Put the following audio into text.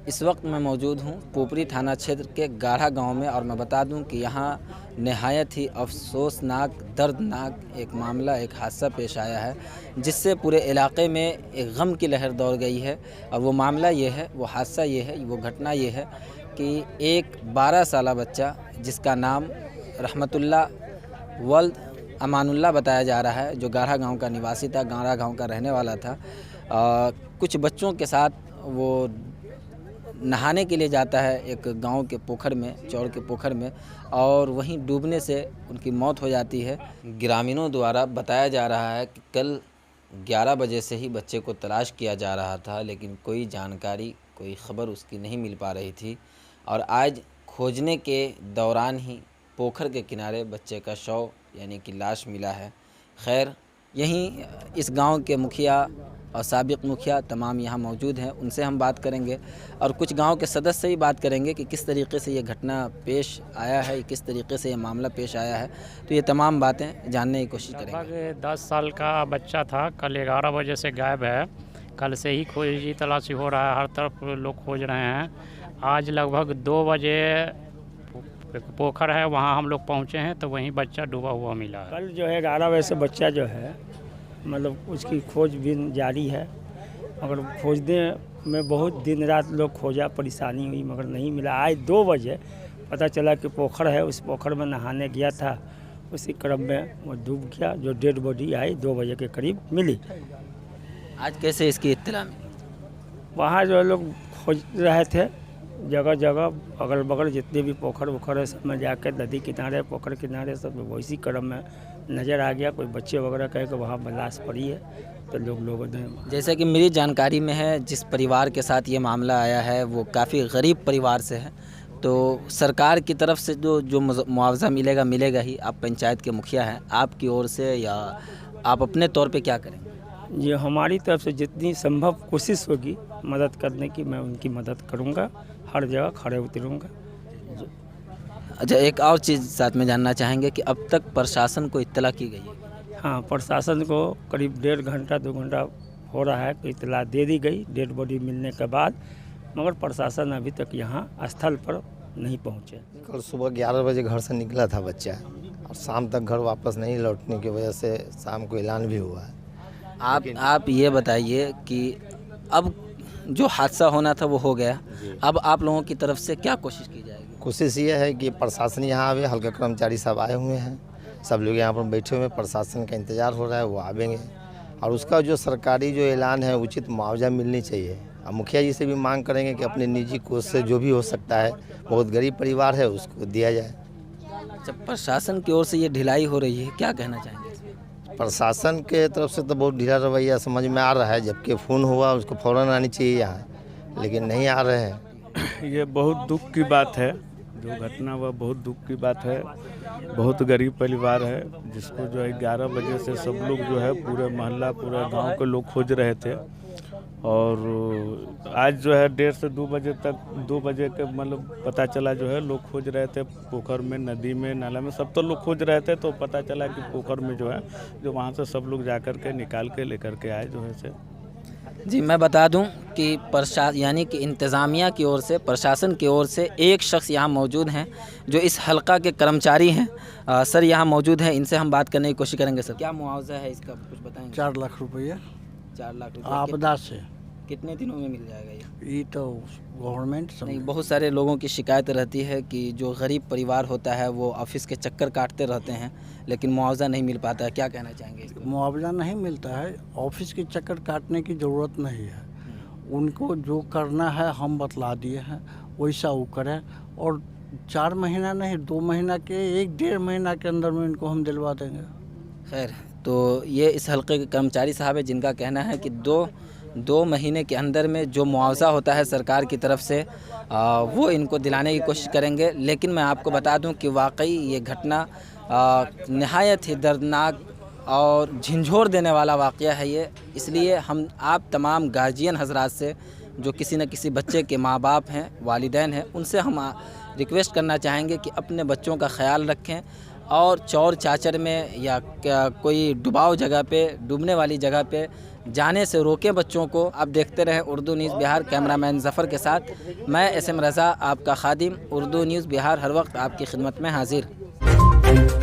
इस वक्त मैं मौजूद हूँ पोपरी थाना क्षेत्र के गाढ़ा गांव में और मैं बता दूं कि यहाँ नहायत ही अफसोसनाक दर्दनाक एक मामला एक हादसा पेश आया है जिससे पूरे इलाके में एक गम की लहर दौड़ गई है। और वो मामला ये है, वो हादसा ये है, वो घटना ये है कि एक 12 साला बच्चा जिसका नाम रहमतुल्लाह वल्द अमानुल्लाह बताया जा रहा है, जो गाढ़ा गाँव का निवासी था, गाढ़ा गाँव का रहने वाला था। कुछ बच्चों के साथ वो नहाने के लिए जाता है एक गांव के पोखर में, चौड़ के पोखर में, और वहीं डूबने से उनकी मौत हो जाती है। ग्रामीणों द्वारा बताया जा रहा है कि कल 11 बजे से ही बच्चे को तलाश किया जा रहा था, लेकिन कोई जानकारी, कोई खबर उसकी नहीं मिल पा रही थी। और आज खोजने के दौरान ही पोखर के किनारे बच्चे का शव यानी कि लाश मिला है। खैर, यहीं इस गांव के मुखिया और साबिक मुखिया तमाम यहाँ मौजूद हैं, उनसे हम बात करेंगे और कुछ गांव के सदस्य से ही बात करेंगे कि किस तरीके से ये घटना पेश आया है, किस तरीके से ये मामला पेश आया है। तो ये तमाम बातें जानने की कोशिश करेंगे। लगभग 10 साल का बच्चा था, कल 11 बजे से गायब है। कल से ही खोजी तलाशी हो रहा है, हर तरफ लोग खोज रहे हैं। आज लगभग 2 बजे पोखर है, वहाँ हम लोग पहुँचे हैं तो वहीं बच्चा डूबा हुआ मिला है। कल जो है 11 बजे से बच्चा जो है मतलब उसकी खोजबीन जारी है, मगर खोजने में बहुत दिन रात लोग खोजा, परेशानी हुई मगर नहीं मिला। आज 2 बजे पता चला कि पोखर है, उस पोखर में नहाने गया था, उसी क्रम में वो डूब गया। जो डेड बॉडी आई 2 बजे के करीब मिली। आज कैसे इसकी इत्तला मिली? वहाँ जो लोग खोज रहे थे जगह जगह, अगल बगल जितने भी पोखर वोखर है सब में जाकर नदी किनारे, पोखर किनारे सब वैसी क्रम में नज़र आ गया। कोई बच्चे वगैरह कहे कि वहाँ लाश पड़ी है, तो लोगों ने, जैसे कि मेरी जानकारी में है, जिस परिवार के साथ ये मामला आया है वो काफ़ी गरीब परिवार से है, तो सरकार की तरफ से जो मुआवजा मिलेगा ही। आप पंचायत के मुखिया हैं, आपकी ओर से या आप अपने तौर पे क्या करेंगे? ये हमारी तरफ से जितनी संभव कोशिश होगी मदद करने की, मैं उनकी मदद करूँगा, हर जगह खड़े उतरूँगा। अच्छा, एक और चीज़ साथ में जानना चाहेंगे कि अब तक प्रशासन को इत्तला की गई है? हाँ, प्रशासन को करीब 1.5 घंटा 2 घंटा हो रहा है तो इत्तला दे दी गई डेड बॉडी मिलने के बाद, मगर प्रशासन अभी तक यहाँ स्थल पर नहीं पहुँचे। कल सुबह 11 बजे घर से निकला था बच्चा और शाम तक घर वापस नहीं लौटने की वजह से शाम को ऐलान भी हुआ है। आप ये बताइए कि अब जो हादसा होना था वो हो गया, अब आप लोगों की तरफ से क्या कोशिश की जाएगी? कोशिश ये है कि प्रशासन यहाँ आवे, हल्का कर्मचारी सब आए हुए हैं, सब लोग यहाँ पर बैठे हुए हैं, प्रशासन का इंतज़ार हो रहा है, वो आवेंगे और उसका जो सरकारी जो ऐलान है उचित मुआवजा मिलनी चाहिए। और मुखिया जी से भी मांग करेंगे कि अपने निजी कोष से जो भी हो सकता है, बहुत गरीब परिवार है, उसको दिया जाए। जब प्रशासन की ओर से ये ढिलाई हो रही है, क्या कहना चाहेंगे? प्रशासन के तरफ से तो बहुत ढीला रवैया समझ में आ रहा है, जबकि फ़ोन हुआ उसको फ़ौरन आनी चाहिए यहाँ, लेकिन नहीं आ रहे हैं। ये बहुत दुख की बात है, जो घटना हुआ बहुत दुख की बात है। बहुत गरीब परिवार है जिसको जो है 11 बजे से सब लोग जो है पूरे मोहल्ला पूरे गांव के लोग खोज रहे थे और आज जो है 1:30 से 2 बजे तक 2 बजे के मतलब पता चला जो है लोग खोज रहे थे पोखर में, नदी में, नाला में, सब तो लोग खोज रहे थे। तो पता चला कि पोखर में जो है जो वहाँ से सब लोग जा कर के निकाल के लेकर के आए जो है से। जी, मैं बता दूं कि यानी कि इंतज़ामिया की ओर से, प्रशासन की ओर से एक शख्स यहाँ मौजूद हैं जो इस हलका के कर्मचारी हैं। सर यहाँ मौजूद हैं, इनसे हम बात करने की कोशिश करेंगे। सर, क्या मुआवजा है इसका, कुछ बताएंगे? 4 लाख रुपया। 4 लाख रुपया आपदा से कितने दिनों में मिल जाएगा ये तो गवर्नमेंट नहीं, बहुत सारे लोगों की शिकायत रहती है कि जो गरीब परिवार होता है वो ऑफिस के चक्कर काटते रहते हैं लेकिन मुआवजा नहीं मिल पाता है, क्या कहना चाहेंगे इसको? मुआवजा नहीं मिलता है, ऑफिस के चक्कर काटने की ज़रूरत नहीं है। उनको जो करना है हम बतला दिए हैं, वैसा वो करें। और 4 महीना नहीं, 2 महीना के 1-1.5 महीना के अंदर में इनको हम दिलवा देंगे। खैर, तो ये इस हल्के के कर्मचारी साहब है जिनका कहना है कि 2 महीने के अंदर में जो मुआवजा होता है सरकार की तरफ से वो इनको दिलाने की कोशिश करेंगे। लेकिन मैं आपको बता दूं कि वाकई ये घटना नहायत ही दर्दनाक और झंझोर देने वाला वाक़या है ये। इसलिए हम आप तमाम गार्जियन हजरात से जो किसी न किसी बच्चे के माँ बाप हैं, वालिदैन हैं, उनसे हम रिक्वेस्ट करना चाहेंगे कि अपने बच्चों का ख्याल रखें और चौर चाचर में या कोई डुबाव जगह पे, डूबने वाली जगह पे जाने से रोकें बच्चों को। आप देखते रहें उर्दू न्यूज़ बिहार। कैमरामैन ज़फ़र के साथ मैं SM रज़ा, आपका खादिम। उर्दू न्यूज़ बिहार हर वक्त आपकी खिदमत में हाजिर।